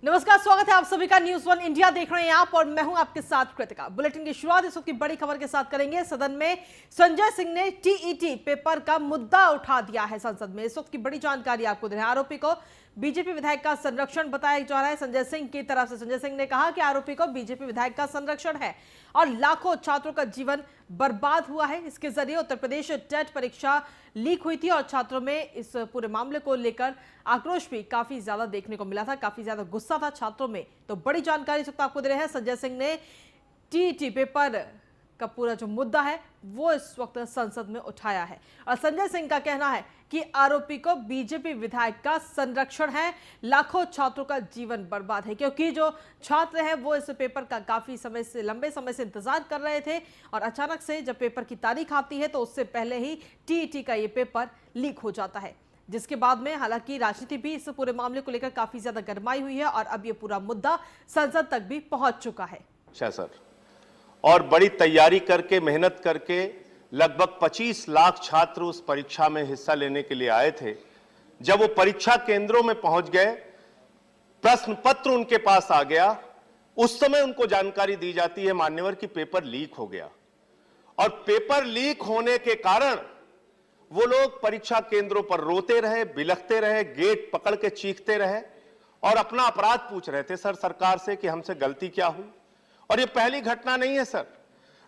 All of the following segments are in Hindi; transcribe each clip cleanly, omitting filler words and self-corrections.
नमस्कार, स्वागत है आप सभी का न्यूज वन इंडिया देख रहे हैं आप और मैं हूं आपके साथ कृतिका। बुलेटिन की शुरुआत इस वक्त की बड़ी खबर के साथ करेंगे। सदन में संजय सिंह ने टीईटी पेपर का मुद्दा उठा दिया है। संसद में इस वक्त की बड़ी जानकारी आपको दे रहे हैं। आरोपी को बीजेपी विधायक का संरक्षण बताया जा रहा है संजय सिंह की तरफ से। संजय सिंह ने कहा कि आरोपी को बीजेपी विधायक का संरक्षण है और लाखों छात्रों का जीवन बर्बाद हुआ है। इसके जरिए उत्तर प्रदेश टेट परीक्षा लीक हुई थी और छात्रों में इस पूरे मामले को लेकर आक्रोश भी काफी ज्यादा देखने को मिला था, काफी ज्यादा गुस्सा था छात्रों में। तो बड़ी जानकारी इस वक्त आपको दे रहे हैं। संजय सिंह ने टीईटी पेपर का पूरा जो मुद्दा है वो इस वक्त संसद में उठाया है और संजय सिंह का कहना है कि आरोपी को बीजेपी विधायक का संरक्षण है, लाखों छात्रों का जीवन बर्बाद है, क्योंकि जो छात्र हैं वो इस पेपर का काफी समय से, लंबे समय से इंतजार कर रहे थे और अचानक से जब पेपर की तारीख आती है तो उससे पहले ही टीईटी का ये पेपर लीक हो जाता है, जिसके बाद में हालांकि राजनीति भी इस पूरे मामले को लेकर काफी ज्यादा गरमाई हुई है और अब ये पूरा मुद्दा संसद तक भी पहुंच चुका है। सर, और बड़ी तैयारी करके, मेहनत करके लगभग 25 लाख छात्र उस परीक्षा में हिस्सा लेने के लिए आए थे। जब वो परीक्षा केंद्रों में पहुंच गए, प्रश्न पत्र उनके पास आ गया, उस समय उनको जानकारी दी जाती है मान्यवर कि पेपर लीक हो गया। और पेपर लीक होने के कारण वो लोग परीक्षा केंद्रों पर रोते रहे, बिलखते रहे, गेट पकड़ के चीखते रहे और अपना अपराध पूछ रहे थे सर सरकार से कि हमसे गलती क्या हुई। और ये पहली घटना नहीं है सर।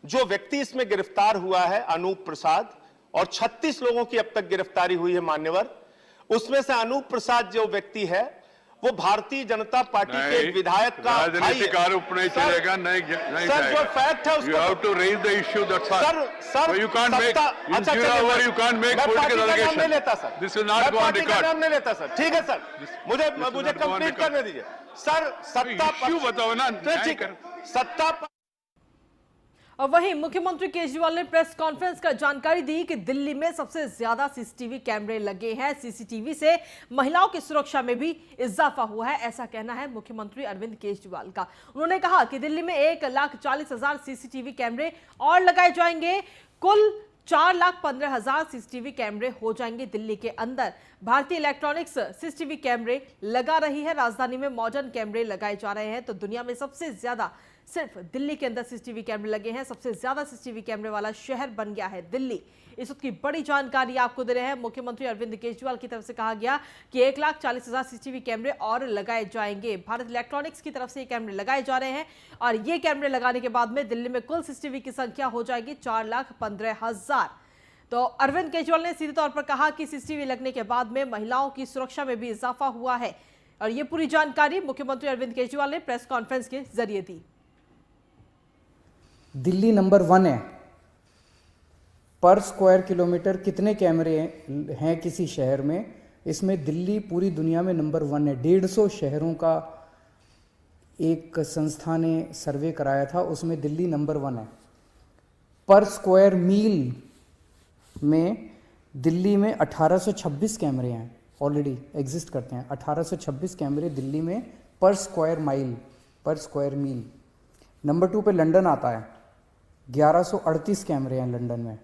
जो व्यक्ति इसमें गिरफ्तार हुआ है अनूप प्रसाद, और 36 लोगों की अब तक गिरफ्तारी हुई है मान्यवर, उसमें से अनूप प्रसाद जो व्यक्ति है वो भारतीय जनता पार्टी के विधायक का राजनीतिक आरोप नहीं चलेगा। नहीं सर, जो फैक्ट है उसको you have to raise the issue, that's all. Sir you can't make you can't make political allegation. नहीं लेता sir, this will not go on record. नाम नहीं लेता सर। ठीक है सर, मुझे कंप्लीट करने दीजिए सर। सत्ता इश्यू बताओ ना। ठीक है, सत्ता। और वहीं मुख्यमंत्री केजरीवाल ने प्रेस कॉन्फ्रेंस कर जानकारी दी कि दिल्ली में सबसे ज्यादा सीसीटीवी कैमरे लगे हैं। सीसीटीवी से महिलाओं की सुरक्षा में भी इजाफा हुआ है, ऐसा कहना है मुख्यमंत्री अरविंद केजरीवाल का। उन्होंने कहा कि दिल्ली में 1,40,000 सीसीटीवी कैमरे और लगाए जाएंगे। कुल 4,15,000 सीसीटीवी कैमरे हो जाएंगे दिल्ली के अंदर। भारतीय इलेक्ट्रॉनिक्स सीसीटीवी कैमरे लगा रही है। राजधानी में मॉडर्न कैमरे लगाए जा रहे हैं। तो दुनिया में सबसे ज्यादा सिर्फ दिल्ली के अंदर सीसीटीवी कैमरे लगे हैं। सबसे ज्यादा सीसीटीवी कैमरे वाला शहर बन गया है दिल्ली। इस वक्त की बड़ी जानकारी आपको दे रहे हैं। मुख्यमंत्री अरविंद केजरीवाल की तरफ से कहा गया कि 1,40,000 सीसीटीवी कैमरे और लगाए जाएंगे। भारत इलेक्ट्रॉनिक्स की तरफ से ये कैमरे लगाए जा रहे हैं और ये कैमरे लगाने के बाद में दिल्ली में कुल सीसीटीवी की संख्या हो जाएगी 4,15,000। तो अरविंद केजरीवाल ने सीधे तौर पर कहा कि सीसीटीवी लगने के बाद में महिलाओं की सुरक्षा में भी इजाफा हुआ है और ये पूरी जानकारी मुख्यमंत्री अरविंद केजरीवाल ने प्रेस कॉन्फ्रेंस के जरिए दी। दिल्ली नंबर 1 है। पर स्क्वायर किलोमीटर कितने कैमरे हैं किसी शहर में, इसमें दिल्ली पूरी दुनिया में नंबर 1 है। 150 शहरों का एक संस्था ने सर्वे कराया था, उसमें दिल्ली नंबर 1 है। पर स्क्वायर मील में दिल्ली में 1826 कैमरे हैं, ऑलरेडी एग्जिस्ट करते हैं। 1826 कैमरे दिल्ली में पर स्क्वायर माइल, पर स्क्वायर मील। नंबर 2 पे लंदन आता है, 1138 कैमरे हैं लंदन में,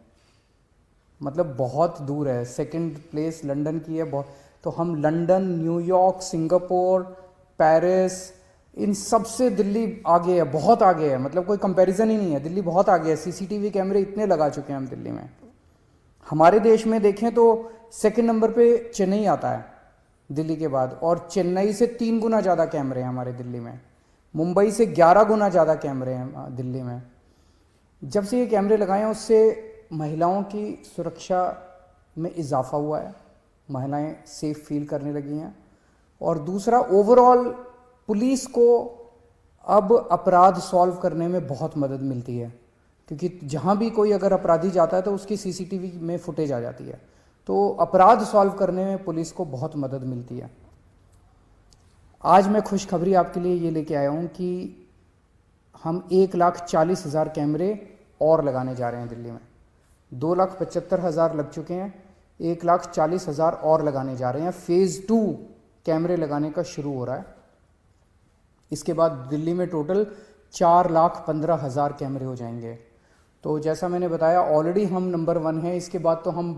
मतलब बहुत दूर है। सेकंड प्लेस लंदन की है बहुत। तो हम लंदन, न्यूयॉर्क, सिंगापुर, पेरिस, इन सब से दिल्ली आगे है, बहुत आगे है, मतलब कोई कंपैरिजन ही नहीं है। दिल्ली बहुत आगे है। सीसीटीवी कैमरे इतने लगा चुके हैं हम दिल्ली में। हमारे देश में देखें तो सेकंड नंबर पे चेन्नई आता है दिल्ली के बाद, और चेन्नई से 3 गुना ज़्यादा कैमरे हैं हमारे दिल्ली में। मुंबई से 11 गुना ज़्यादा कैमरे हैं दिल्ली में। जब से ये कैमरे लगाए हैं उससे महिलाओं की सुरक्षा में इजाफा हुआ है, महिलाएं सेफ फील करने लगी हैं। और दूसरा, ओवरऑल पुलिस को अब अपराध सॉल्व करने में बहुत मदद मिलती है, क्योंकि जहां भी कोई अगर अपराधी जाता है तो उसकी सीसीटीवी में फुटेज आ जाती है। तो अपराध सॉल्व करने में पुलिस को बहुत मदद मिलती है। आज मैं खुशखबरी आपके लिए ये लेके आया हूँ कि हम 1,40,000 कैमरे और लगाने जा रहे हैं दिल्ली में। 2,75,000 लग चुके हैं, 1,40,000 और लगाने जा रहे हैं। फेज़ 2 कैमरे लगाने का शुरू हो रहा है। इसके बाद दिल्ली में टोटल 4,15,000 कैमरे हो जाएंगे। तो जैसा मैंने बताया, ऑलरेडी हम नंबर 1 हैं, इसके बाद तो हम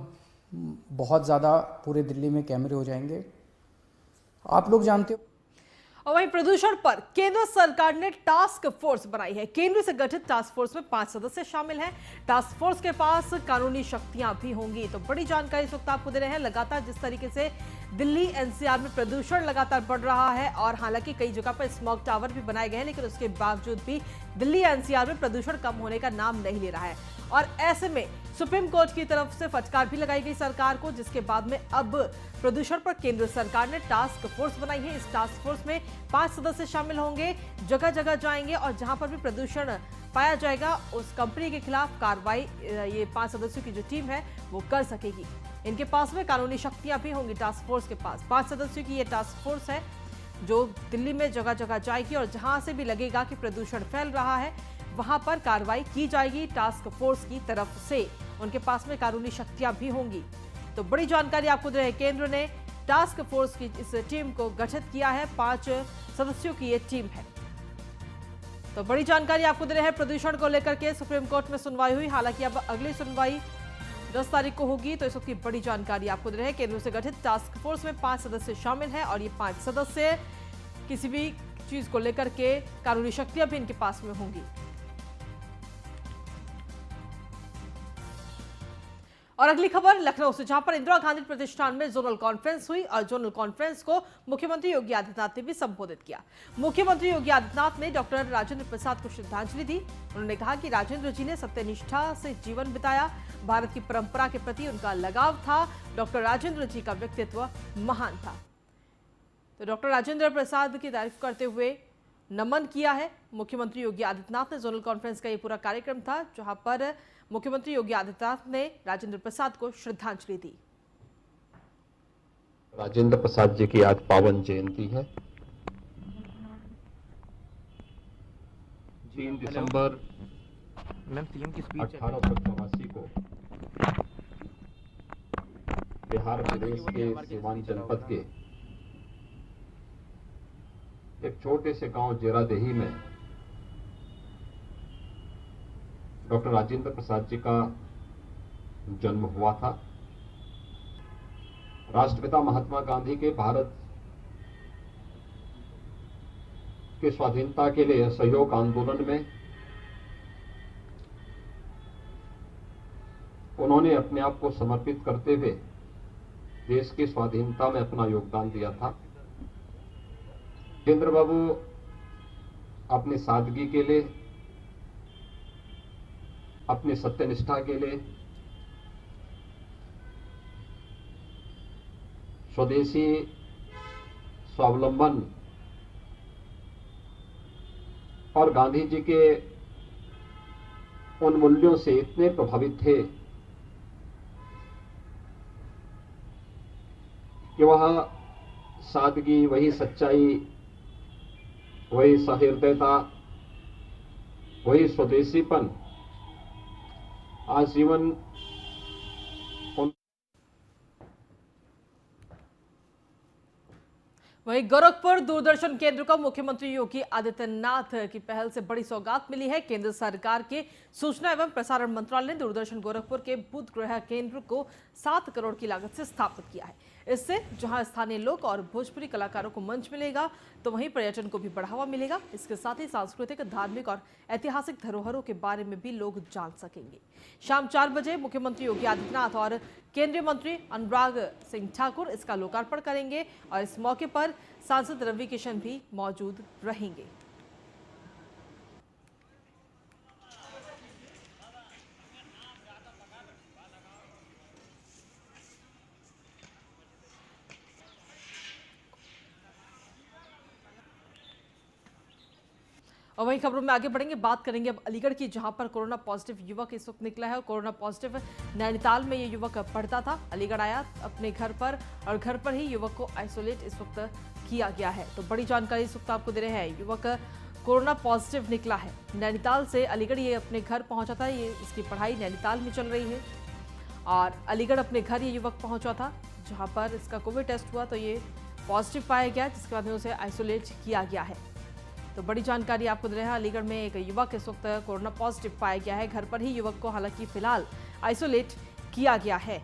बहुत ज़्यादा पूरे दिल्ली में कैमरे हो जाएंगे। आप लोग जानते हो और वहीं प्रदूषण पर केंद्र सरकार ने टास्क फोर्स बनाई है। केंद्र से गठित टास्क फोर्स में 5 सदस्य शामिल हैं। टास्क फोर्स के पास कानूनी शक्तियां भी होंगी। तो बड़ी जानकारी इस वक्त आपको दे रहे हैं। लगातार जिस तरीके से दिल्ली एनसीआर में प्रदूषण लगातार बढ़ रहा है और हालांकि कई जगह पर स्मॉग टावर भी बनाए गए हैं, लेकिन उसके बावजूद भी दिल्ली एनसीआर में प्रदूषण कम होने का नाम नहीं ले रहा है। और ऐसे में सुप्रीम कोर्ट की तरफ से फटकार भी लगाई गई सरकार को, जिसके बाद में अब प्रदूषण पर केंद्र सरकार ने टास्क फोर्स बनाई है। इस टास्क फोर्स में 5 सदस्य शामिल होंगे, जगह जगह जाएंगे और जहां पर भी प्रदूषण पाया जाएगा उस कंपनी के खिलाफ कार्रवाई ये 5 सदस्यों की जो टीम है वो कर सकेगी। इनके पास में कानूनी शक्तियां भी होंगी। टास्क फोर्स के पास 5 सदस्यों की ये टास्क फोर्स है जो दिल्ली में जगह जगह जाएगी और जहां से भी लगेगा कि प्रदूषण फैल रहा है वहां पर कार्रवाई की जाएगी टास्क फोर्स की तरफ से। उनके पास में कानूनी शक्तियां भी होंगी। तो बड़ी जानकारी आपको दे रहे हैं। केंद्र ने टास्क फोर्स की इस टीम को गठित किया है। 5 सदस्यों की ये टीम है। तो बड़ी जानकारी आपको दे रहे हैं। प्रदूषण को लेकर के सुप्रीम कोर्ट में सुनवाई हुई, हालांकि अब अगली सुनवाई 10 तारीख को होगी। तो इस वक्त की बड़ी जानकारी आपको दे रहे हैं। केंद्र से गठित टास्क फोर्स में 5 सदस्य शामिल हैं और ये 5 सदस्य किसी भी चीज को लेकर के कानूनी शक्तियां भी इनके पास में होंगी। और अगली खबर लखनऊ से, जहां पर इंदिरा गांधी प्रतिष्ठान में जोनल कॉन्फ्रेंस हुई और जोनल कॉन्फ्रेंस को मुख्यमंत्री योगी आदित्यनाथ ने भी संबोधित किया। मुख्यमंत्री योगी आदित्यनाथ ने डॉक्टर राजेंद्र प्रसाद को श्रद्धांजलि दी। उन्होंने कहा कि राजेंद्र जी ने सत्यनिष्ठा से जीवन बिताया, भारत की परंपरा के प्रति उनका लगाव था। डॉक्टर राजेंद्र जी का व्यक्तित्व महान था। तो डॉक्टर राजेंद्र प्रसाद की तारीफ करते हुए नमन किया है मुख्यमंत्री योगी आदित्यनाथ ने। जोनल कॉन्फ्रेंस का ये पूरा कार्यक्रम था जहां पर मुख्यमंत्री योगी आदित्यनाथ ने राजेंद्र प्रसाद को श्रद्धांजलि दी। राजेंद्र प्रसाद जी की आज पावन जयंती है। 3 दिसंबर 1884 को बिहार प्रदेश के सीवान जनपद के एक छोटे से गांव जेरादेही में डॉक्टर राजेंद्र प्रसाद जी का जन्म हुआ था। राष्ट्रपिता महात्मा गांधी के भारत के स्वाधीनता के लिए सहयोग आंदोलन में उन्होंने अपने आप को समर्पित करते हुए देश की स्वाधीनता में अपना योगदान दिया था। राजेंद्र बाबू अपनी सादगी के लिए, अपनी सत्यनिष्ठा के लिए, स्वदेशी स्वावलंबन और गांधी जी के उन मूल्यों से इतने प्रभावित थे कि वह सादगी, वही सच्चाई, वही सहृदयता, वही स्वदेशीपन आजीवन वहीं गोरखपुर दूरदर्शन केंद्र को मुख्यमंत्री योगी आदित्यनाथ की पहल से बड़ी सौगात मिली है। केंद्र सरकार के सूचना एवं प्रसारण मंत्रालय ने दूरदर्शन गोरखपुर के बुधगृह केंद्र को 7 करोड़ की लागत से स्थापित किया है। इससे जहां स्थानीय लोक और भोजपुरी कलाकारों को मंच मिलेगा तो वहीं पर्यटन को भी बढ़ावा मिलेगा। इसके साथ ही सांस्कृतिक, धार्मिक और ऐतिहासिक धरोहरों के बारे में भी लोग जान सकेंगे। शाम 4 बजे मुख्यमंत्री योगी आदित्यनाथ और केंद्रीय मंत्री अनुराग सिंह ठाकुर इसका लोकार्पण करेंगे और इस मौके पर सांसद रवि किशन भी मौजूद रहेंगे। और वहीं खबरों में आगे बढ़ेंगे, बात करेंगे अब अलीगढ़ की, जहां पर कोरोना पॉजिटिव युवक इस वक्त निकला है। और कोरोना पॉजिटिव नैनीताल में ये युवक पढ़ता था, अलीगढ़ आया अपने घर पर और घर पर ही युवक को आइसोलेट इस वक्त किया गया है। तो बड़ी जानकारी इस वक्त आपको दे रहे हैं। युवक कोरोना पॉजिटिव निकला है, नैनीताल से अलीगढ़ ये अपने घर पहुंचा था। ये इसकी पढ़ाई नैनीताल में चल रही है और अलीगढ़ अपने घर ये युवक पहुंचा था, जहां पर इसका कोविड टेस्ट हुआ तो ये पॉजिटिव पाया गया, जिसके बाद में उसे आइसोलेट किया गया है। तो बड़ी जानकारी आपको दे रहे हैं। अलीगढ़ में एक युवक इस वक्त कोरोना पॉजिटिव पाया गया है। घर पर ही युवक को हालांकि फिलहाल आइसोलेट किया गया है।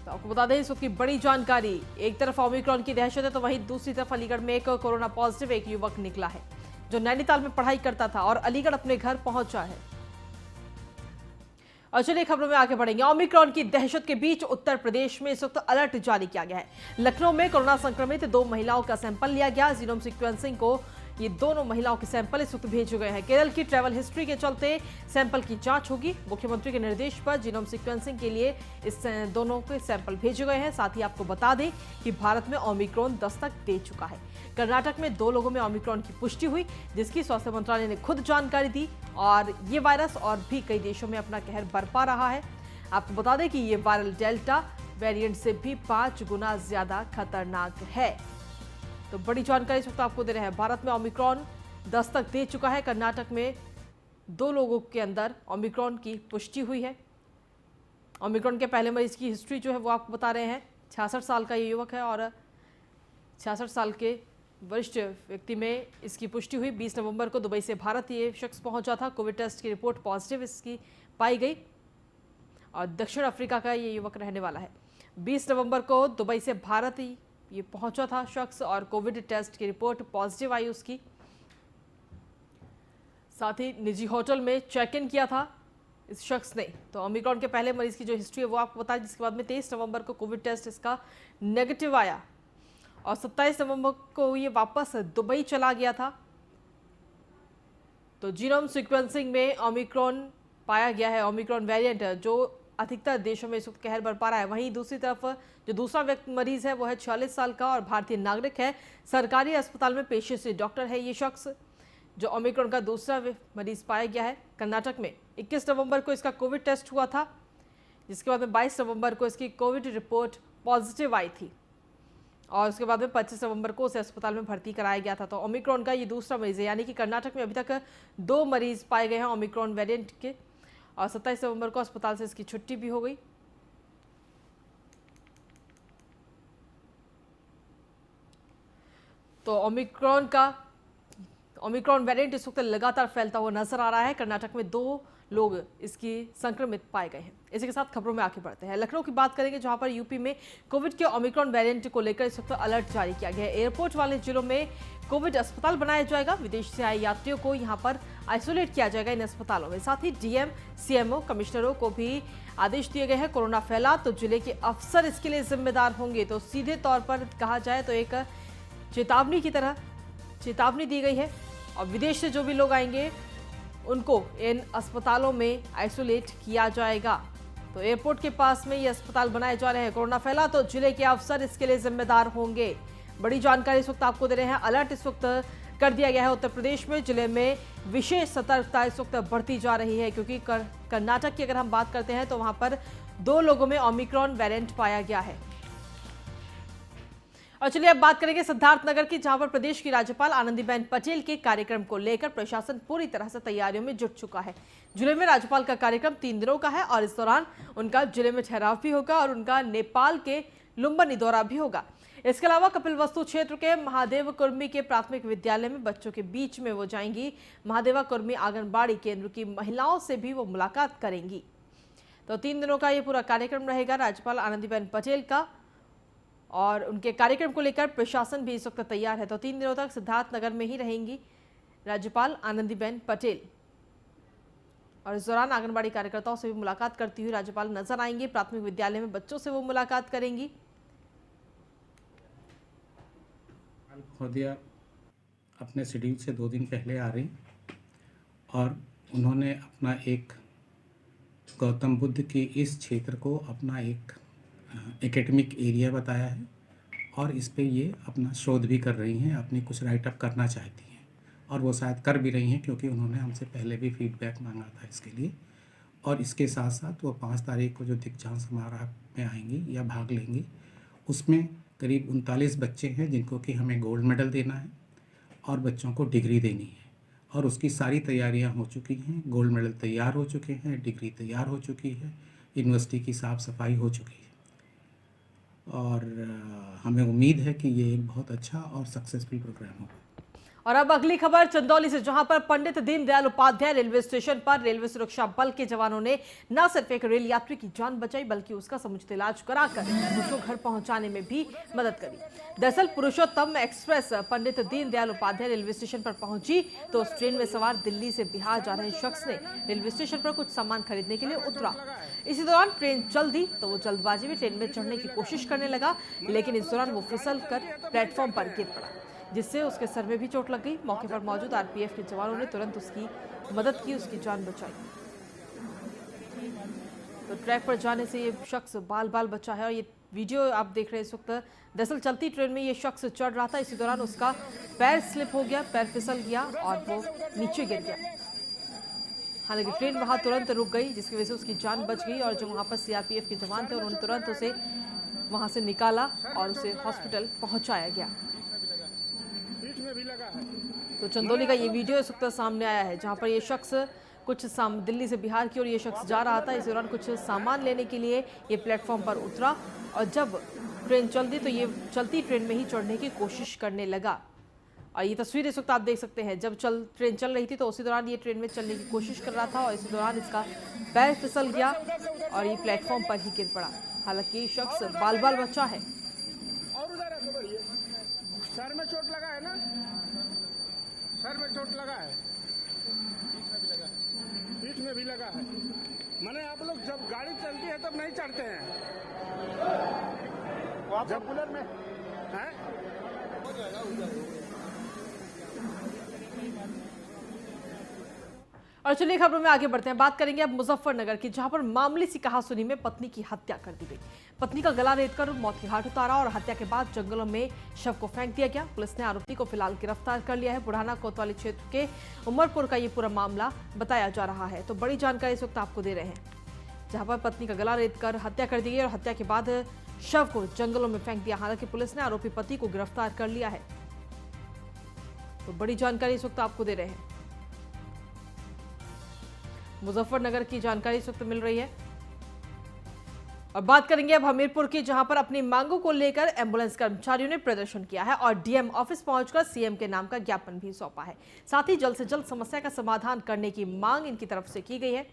तो आपको बता दें इस वक्त की बड़ी जानकारी, एक तरफ ओमिक्रॉन की दहशत है तो वहीं दूसरी तरफ अलीगढ़ में एक कोरोना पॉजिटिव एक युवक निकला है जो नैनीताल में पढ़ाई करता था और अलीगढ़ अपने घर पहुंचा है। और चलिए खबरों में आगे बढ़ेंगे। ओमिक्रॉन की दहशत के बीच उत्तर प्रदेश में इस वक्त अलर्ट जारी किया गया है। लखनऊ में कोरोना संक्रमित 2 महिलाओं का सैंपल लिया गया। जीनोम सीक्वेंसिंग को ये दोनों महिलाओं के सैंपल इस वक्त भेजे गए हैं। केरल की ट्रैवल हिस्ट्री के चलते सैंपल की जांच होगी। मुख्यमंत्री के निर्देश पर जीनोम सीक्वेंसिंग के लिए इस दोनों के सैंपल भेजे गए हैं। साथ ही आपको बता दें कि भारत में ओमिक्रॉन दस्तक दे चुका है। कर्नाटक में 2 लोगों में ओमिक्रॉन की पुष्टि हुई, जिसकी स्वास्थ्य मंत्रालय ने खुद जानकारी दी और ये वायरस और भी कई देशों में अपना कहर बरपा रहा है। आपको बता दें कि ये वायरल डेल्टा वेरिएंट से भी 5 गुना ज्यादा खतरनाक है। तो बड़ी जानकारी इस वक्त आपको दे रहे हैं। भारत में ओमिक्रॉन दस्तक दे चुका है। कर्नाटक में 2 लोगों के अंदर ओमिक्रॉन की पुष्टि हुई है। ओमिक्रॉन के पहले मरीज की हिस्ट्री जो है वो आपको बता रहे हैं। 66 साल का ये युवक है और 66 साल के वरिष्ठ व्यक्ति में इसकी पुष्टि हुई। 20 नवंबर को दुबई से भारत ये शख्स पहुंचा था। कोविड टेस्ट की रिपोर्ट पॉजिटिव इसकी पाई गई और दक्षिण अफ्रीका का ये युवक रहने वाला है। 20 नवंबर को दुबई से भारत ये पहुंचा था शख्स और कोविड टेस्ट की रिपोर्ट पॉजिटिव आई उसकी। साथ ही निजी होटल में चेक इन किया था इस शख्स ने। तो ओमिक्रॉन के पहले मरीज की जो हिस्ट्री है वो आपको बताया, जिसके बाद में 23 नवंबर को कोविड टेस्ट इसका नेगेटिव आया और 27 नवंबर को ये वापस दुबई चला गया था। तो जीनोम सीक्वेंसिंग में ओमिक्रॉन पाया गया है। ओमिक्रॉन वेरिएंट जो अधिकतर देशों में इस वक्त कहर बरपा रहा है। वहीं दूसरी तरफ जो दूसरा मरीज है वो है 46 साल का और भारतीय नागरिक है। सरकारी अस्पताल में पेशे से डॉक्टर है ये शख्स, जो ओमिक्रॉन का दूसरा मरीज पाया गया है। कर्नाटक में 21 नवंबर को इसका कोविड टेस्ट हुआ था, जिसके बाद में 22 नवंबर को इसकी कोविड रिपोर्ट पॉजिटिव आई थी और उसके बाद में 25 नवंबर को उसे अस्पताल में भर्ती कराया गया था। तो ओमिक्रॉन का ये दूसरा मरीज है, यानी कि कर्नाटक में अभी तक 2 मरीज पाए गए हैं ओमिक्रॉन वेरिएंट के और 27 नवंबर को अस्पताल से इसकी छुट्टी भी हो गई। तो ओमिक्रॉन वेरिएंट इस वक्त लगातार फैलता हुआ नजर आ रहा है। कर्नाटक में 2 लोग इसकी संक्रमित पाए गए हैं। इसी के साथ खबरों में आगे बढ़ते हैं। लखनऊ की बात करेंगे, जहां पर यूपी में कोविड के ओमिक्रॉन वेरिएंट को लेकर इस वक्त अलर्ट जारी किया गया है। एयरपोर्ट वाले जिलों में कोविड अस्पताल बनाया जाएगा। विदेश से आए यात्रियों को यहां पर आइसोलेट किया जाएगा इन अस्पतालों में। साथ ही डीएम, सीएमओ, कमिश्नरों को भी आदेश दिए गए हैं। कोरोना फैला तो जिले के अफसर इसके लिए जिम्मेदार होंगे। तो सीधे तौर पर कहा जाए तो एक चेतावनी की तरह चेतावनी दी गई है और विदेश से जो भी लोग आएंगे उनको इन अस्पतालों में आइसोलेट किया जाएगा। तो एयरपोर्ट के पास में ये अस्पताल बनाए जा रहे हैं। कोरोना फैला तो जिले के अफसर इसके लिए जिम्मेदार होंगे। बड़ी जानकारी इस वक्त आपको दे रहे हैं। अलर्ट इस वक्त कर दिया गया है उत्तर प्रदेश में। जिले में विशेष सतर्कता इस वक्त बढ़ती जा रही है, क्योंकि कर्नाटक की अगर हम बात करते हैं तो वहां पर 2 लोगों में ओमिक्रॉन वेरिएंट पाया गया है। और चलिए अब बात करेंगे सिद्धार्थनगर की, जहां पर प्रदेश की राज्यपाल आनंदीबेन पटेल के कार्यक्रम को लेकर प्रशासन पूरी तरह से तैयारियों में जुट चुका है। जिले में राज्यपाल का कार्यक्रम 3 दिनों का है और इस दौरान उनका जिले में ठहराव भी होगा और उनका नेपाल के लुम्बिनी दौरा भी होगा। इसके अलावा कपिलवस्तु क्षेत्र के महादेव कुर्मी के प्राथमिक विद्यालय में बच्चों के बीच में वो जाएंगी। महादेवा कुर्मी आंगनबाड़ी केंद्र की महिलाओं से भी वो मुलाकात करेंगी। तो 3 दिनों का ये पूरा कार्यक्रम रहेगा राज्यपाल आनंदीबेन पटेल का और उनके कार्यक्रम को लेकर प्रशासन भी इस वक्त तैयार है। तो 3 दिनों तक सिद्धार्थनगर में ही रहेंगी राज्यपाल आनंदीबेन पटेल और इस दौरान आंगनबाड़ी कार्यकर्ताओं से भी मुलाकात करती हुई राज्यपाल नजर आएंगी। प्राथमिक विद्यालय में बच्चों से वो मुलाकात करेंगी। महोदया अपने शेड्यूल से 2 दिन पहले आ रही और उन्होंने अपना एक गौतम बुद्ध की इस क्षेत्र को अपना एक एकेडमिक एरिया बताया है और इस पे ये अपना शोध भी कर रही हैं, अपनी कुछ राइटअप करना चाहती हैं और वो शायद कर भी रही हैं, क्योंकि उन्होंने हमसे पहले भी फीडबैक मांगा था इसके लिए। और इसके साथ साथ वो 5 तारीख को जो दीक्षांत समारोह में आएंगी या भाग लेंगी, उसमें करीब 39 बच्चे हैं जिनको कि हमें गोल्ड मेडल देना है और बच्चों को डिग्री देनी है और उसकी सारी तैयारियां हो चुकी हैं। गोल्ड मेडल तैयार हो चुके हैं, डिग्री तैयार हो चुकी है, यूनिवर्सिटी की साफ़ सफाई हो चुकी है और हमें उम्मीद है कि ये एक बहुत अच्छा और सक्सेसफुल प्रोग्राम होगा। और अब अगली खबर चंदौली से, जहां पर पंडित दीनदयाल उपाध्याय रेलवे स्टेशन पर रेलवे सुरक्षा बल के जवानों ने न सिर्फ एक रेल यात्री की जान बचाई बल्कि उसका समुचित इलाज कराकर उसको घर पहुंचाने में भी मदद करी। दरअसल पुरुषोत्तम express Pandit Deendayal Upadhyay railway station पर पहुंची तो उस ट्रेन में सवार दिल्ली से बिहार जा रहे शख्स ने रेलवे स्टेशन पर कुछ सामान खरीदने के लिए उतरा। इसी दौरान ट्रेन चल दी तो वो जल्दबाजी में ट्रेन में चढ़ने की कोशिश करने लगा, लेकिन इस दौरान वो फिसल कर प्लेटफॉर्म पर गिर पड़ा, जिससे उसके सर में भी चोट लग गई। मौके पर मौजूद आरपीएफ के जवानों ने तुरंत उसकी मदद की, उसकी जान बचाई। तो ट्रैक पर जाने से ये शख्स बाल बाल बचा है और ये वीडियो आप देख रहे हैं इस वक्त। दरअसल चलती ट्रेन में ये शख्स चढ़ रहा था, इसी दौरान उसका पैर स्लिप हो गया, पैर फिसल गया और वो नीचे गिर गया। हालांकि ट्रेन वहां तुरंत रुक गई, जिसकी वजह से उसकी जान बच गई और जो वहां पर सीआरपीएफ के जवान थे उन्होंने तुरंत उसे वहां से निकाला और उसे हॉस्पिटल पहुंचाया गया। तो चंदौली का ये वीडियो इस वक्त सामने आया है, जहां पर ये शख्स कुछ दिल्ली से बिहार की ओर ये शख्स जा रहा था। इस दौरान कुछ सामान लेने के लिए ये प्लेटफॉर्म पर उतरा और जब ट्रेन चल दी तो ये चलती ट्रेन में ही चढ़ने की कोशिश करने लगा। और ये तस्वीर इस वक्त आप देख सकते हैं, जब ट्रेन चल रही थी तो उसी दौरान ये ट्रेन में चलने की कोशिश कर रहा था और इसी दौरान इसका पैर फिसल गया और ये प्लेटफॉर्म पर ही गिर पड़ा। हालांकि ये शख्स बाल बाल बच्चा है। सर में चोट लगा है ना, सर में चोट लगा है, पीठ में भी लगा है। माने आप लोग जब गाड़ी चलती है तब नहीं चढ़ते हैं, जब कूलर में है। और चलिए खबरों में आगे बढ़ते हैं। बात करेंगे अब मुजफ्फरनगर की, जहां पर मामूली सी कहासुनी में पत्नी की हत्या कर दी गई। पत्नी का गला रेतकर मौत के घाट उतारा और हत्या के बाद जंगलों में शव को फेंक दिया गया। पुलिस ने आरोपी को फिलहाल गिरफ्तार कर लिया है। बुढ़ाना कोतवाली क्षेत्र के उमरपुर का ये पूरा मामला बताया जा रहा है। तो बड़ी जानकारी इस वक्त आपको दे रहे हैं, जहां पर पत्नी का गला रेतकर हत्या कर दी गई और हत्या के बाद शव को जंगलों में फेंक दिया। हालांकि पुलिस ने आरोपी पति को गिरफ्तार कर लिया है। तो बड़ी जानकारी इस वक्त आपको दे रहे हैं, मुजफ्फरनगर की जानकारी इस वक्त मिल रही है। और बात करेंगे अब हमीरपुर की, जहां पर अपनी मांगों को लेकर एम्बुलेंस कर्मचारियों ने प्रदर्शन किया है और डीएम ऑफिस पहुंचकर सीएम के नाम का ज्ञापन भी सौंपा है। साथ ही जल्द से जल्द समस्या का समाधान करने की मांग इनकी तरफ से की गई है।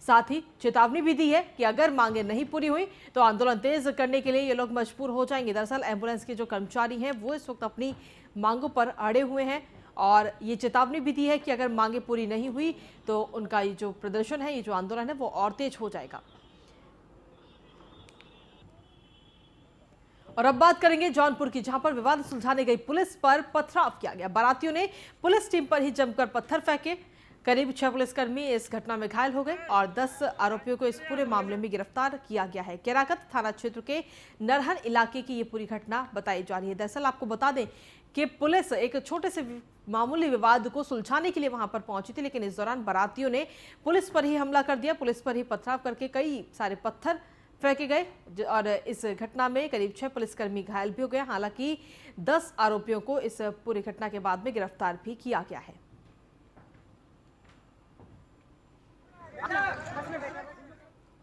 साथ ही चेतावनी भी दी है कि अगर मांगे नहीं पूरी हुई तो आंदोलन तेज करने के लिए ये लोग मजबूर हो जाएंगे। दरअसल एम्बुलेंस के जो कर्मचारी हैं वो इस वक्त अपनी मांगों पर अड़े हुए हैं और ये चेतावनी भी दी है कि अगर मांगे पूरी नहीं हुई तो उनका ये जो प्रदर्शन है, ये जो आंदोलन है वो और तेज हो जाएगा। और अब बात करेंगे जौनपुर की, जहां पर विवाद सुलझाने गई पुलिस पर पथराव किया गया। बारातियों ने पुलिस टीम पर ही जमकर पत्थर फेंके। करीब 6 पुलिसकर्मी इस घटना में घायल हो गए और 10 आरोपियों को इस पूरे मामले में गिरफ्तार किया गया है। केराकत थाना क्षेत्र के नरहन इलाके की ये पूरी घटना बताई जा रही है। दरअसल आपको बता दें कि पुलिस एक छोटे से मामूली विवाद को सुलझाने के लिए वहां पर पहुंची थी, लेकिन इस दौरान बारातियों ने पुलिस पर ही हमला कर दिया। पुलिस पर ही पथराव करके कई सारे पत्थर फेंके गए और इस घटना में करीब 6 पुलिसकर्मी घायल भी हो गए। हालांकि 10 आरोपियों को इस पूरी घटना के बाद में गिरफ्तार भी किया गया है।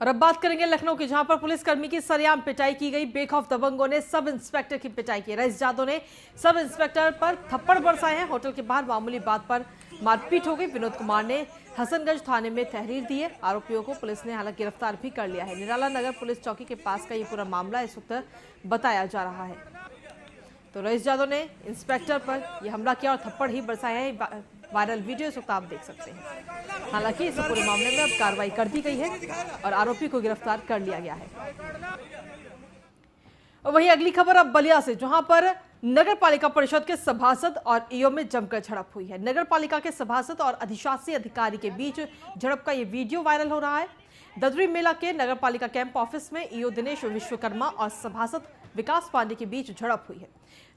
और अब बात करेंगे लखनऊ की, जहां पर पुलिसकर्मी की सरेआम पिटाई की गई। बेखौफ दबंगों ने सब इंस्पेक्टर की पिटाई की। रईस जादव ने सब इंस्पेक्टर पर थप्पड़ बरसाए हैं। होटल के बाहर मामूली बात पर मारपीट हो गई। विनोद कुमार ने हसनगंज थाने में तहरीर दी है। आरोपियों को पुलिस ने हालांकि गिरफ्तार भी कर लिया है। निराला नगर पुलिस चौकी के पास का ये पूरा मामला इस वक्त बताया जा रहा है। तो रईस जादव ने इंस्पेक्टर पर यह हमला किया और थप्पड़ ही बरसाए हैं। वायरल वीडियो इस वक्त आप देख सकते हैं। हालांकि इस पूरे मामले में अब कार्रवाई कर दी गई है और आरोपी को गिरफ्तार कर लिया गया है। और वहीं अगली खबर अब बलिया से, जहां पर नगर पालिका परिषद के सभासद और ईओ में जमकर झड़प हुई है। नगर पालिका के सभासद और अधिशासी अधिकारी के बीच झड़प का ये वीडियो वायरल हो रहा है। ददरी मेला के नगर पालिका कैंप ऑफिस में ईओ दिनेश विश्वकर्मा और सभासद विकास पांडे के बीच झड़प हुई है।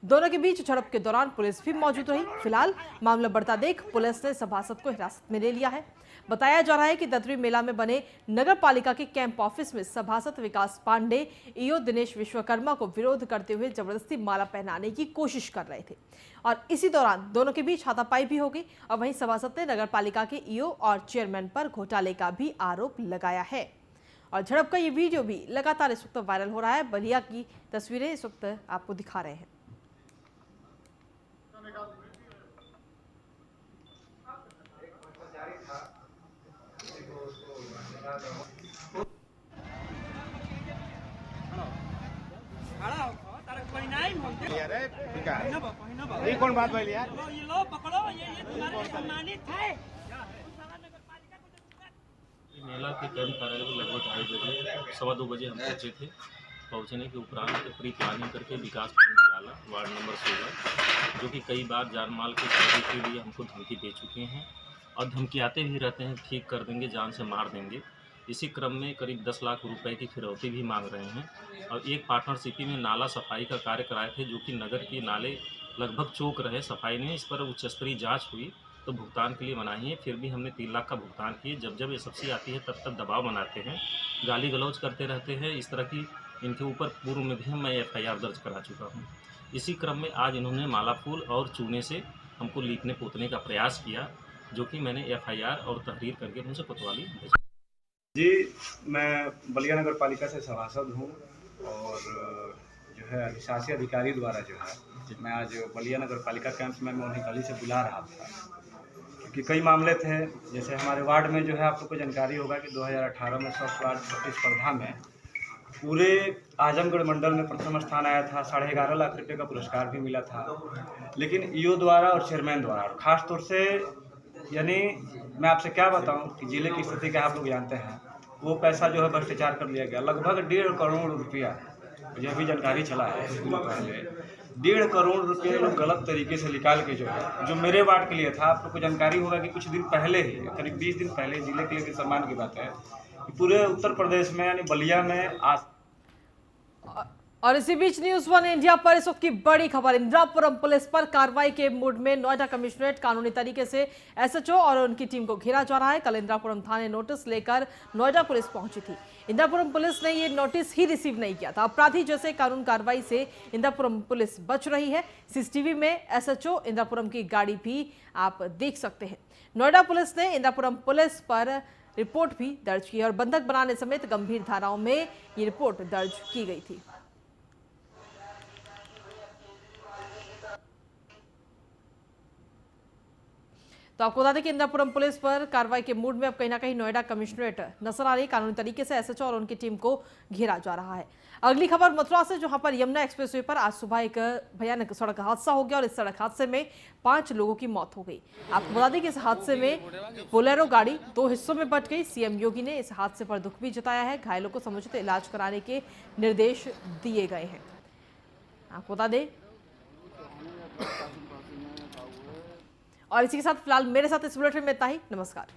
दोनों के बीच झड़प के दौरान पुलिस भी मौजूद रही। फिलहाल मामला बढ़ता देख पुलिस ने सभासद को हिरासत में ले लिया है। बताया जा रहा है कि ददरी मेला में बने नगर पालिका के कैंप ऑफिस में सभासद विकास पांडे ईओ दिनेश विश्वकर्मा को विरोध करते हुए जबरदस्ती माला पहनाने की कोशिश कर रहे थे और इसी दौरान दोनों के बीच हाथापाई भी हो गई। और वहीं सभासद ने नगर पालिका के ईओ और चेयरमैन पर घोटाले का भी आरोप लगाया है। और झड़प का ये वीडियो भी लगातार इस वक्त वायरल हो रहा है। बलिया की तस्वीरें इस वक्त आपको दिखा रहे हैं। कौन बात बोली यार? ये लो पकड़ो, ये तुम्हारे सम्मानित है। मेला के कैंप कार्यालय को लगभग 2:30 बजे 2:15 बजे हम पहुँचे थे। पहुँचने के उपरांत प्री प्लानिंग करके विकास खंड डाला वार्ड नंबर 16, जो कि कई बार जान माल की चोरी के लिए हमको धमकी दे चुके हैं और धमकियाते भी रहते हैं, ठीक कर देंगे, जान से मार देंगे। इसी क्रम में करीब 10 लाख रुपए की फिरौती भी मांग रहे हैं और एक पार्टनरशिप में नाला सफाई का कार्य कराए थे, जो कि नगर के नाले लगभग चौक रहे, सफाई नहीं। इस पर उच्च स्तरीय जाँच हुई तो भुगतान के लिए मनाही है, फिर भी हमने 3 लाख का भुगतान किए। जब ये सब्सिडी आती है तब तक दबाव बनाते हैं, गाली गलौज करते रहते हैं। इस तरह की इनके ऊपर पूर्व में भी मैं FIR दर्ज करा चुका हूँ। इसी क्रम में आज इन्होंने माला फूल और चूने से हमको लीपने पोतने का प्रयास किया, जो कि मैंने FIR और तहरीर करके उनसे कोतवाली भेजी। जी, मैं बलिया नगर पालिका से सभासद हूँ और जो है अधिशासी अधिकारी द्वारा जो है मैं आज बलिया नगर पालिका कैंप में मैं उन्हें कल ही से बुला रहा था, क्योंकि कई मामले थे। जैसे हमारे वार्ड में जो है आप लोग को जानकारी होगा कि 2018 में स्वच्छ वार्ड प्रतिस्पर्धा में पूरे आजमगढ़ मंडल में प्रथम स्थान आया था। 11.5 लाख रुपये का पुरस्कार भी मिला था। लेकिन ईओ द्वारा और चेयरमैन द्वारा और ख़ास तौर से यानी मैं आपसे क्या बताऊं कि जिले की स्थिति का आप लोग जानते हैं, वो पैसा जो है भ्रष्टाचार कर लिया गया। लगभग 1.5 करोड़ रुपया, मुझे अभी जानकारी चला है कुछ दिनों पहले, 1.5 करोड़ रुपये लोग गलत तरीके से निकाल के जो मेरे वार्ड के लिए था। आप लोग को जानकारी होगा कि कुछ दिन पहले ही, करीब 20 दिन पहले, जिले के लिए सम्मान की बात है, पूरे उत्तर प्रदेश में यानी बलिया में आज। और इसी बीच न्यूज़ 1 इंडिया पर इस वक्त की बड़ी खबर, इंदिरापुरम पुलिस पर कार्रवाई के मूड में नोएडा कमिश्नरेट कानूनी तरीके से SHO और उनकी टीम को घेरा जा रहा है। कल इंदिरापुरम थाने नोटिस लेकर नोएडा पुलिस पहुंची थी। इंदिरापुरम पुलिस ने ये नोटिस ही रिसीव नहीं किया था। अपराधी जैसे कानून कार्रवाई से इंदिरापुरम पुलिस बच रही है। CCTV में SHO इंदिरापुरम की गाड़ी भी आप देख सकते हैं। नोएडा पुलिस ने इंदिरापुरम पुलिस पर रिपोर्ट भी दर्ज की और बंधक बनाने समेत गंभीर धाराओं में ये रिपोर्ट दर्ज की गई थी। तो आपको बता दें कि इंदिरापुरम पुलिस पर कार्रवाई के मूड में अब कहीं ना कहीं नोएडा कमिश्नरेट नजर आ रही है। कानूनी तरीके से SHO और उनकी टीम को घेरा जा रहा है। अगली खबर मथुरा से, जहां पर यमुना एक्सप्रेसवे पर आज सुबह एक भयानक सड़क हादसा हो गया और इस सड़क हादसे में 5 लोगों की मौत हो गई। आपको बता दें कि इस हादसे में बोलेरो गाड़ी 2 हिस्सों में बंट गई। CM योगी ने इस हादसे पर दुख भी जताया है। घायलों को समुचित इलाज कराने के निर्देश दिए गए हैं। आपको बता दें और इसी के साथ फिलहाल मेरे साथ इस बुलेटिन में इतना ही। नमस्कार।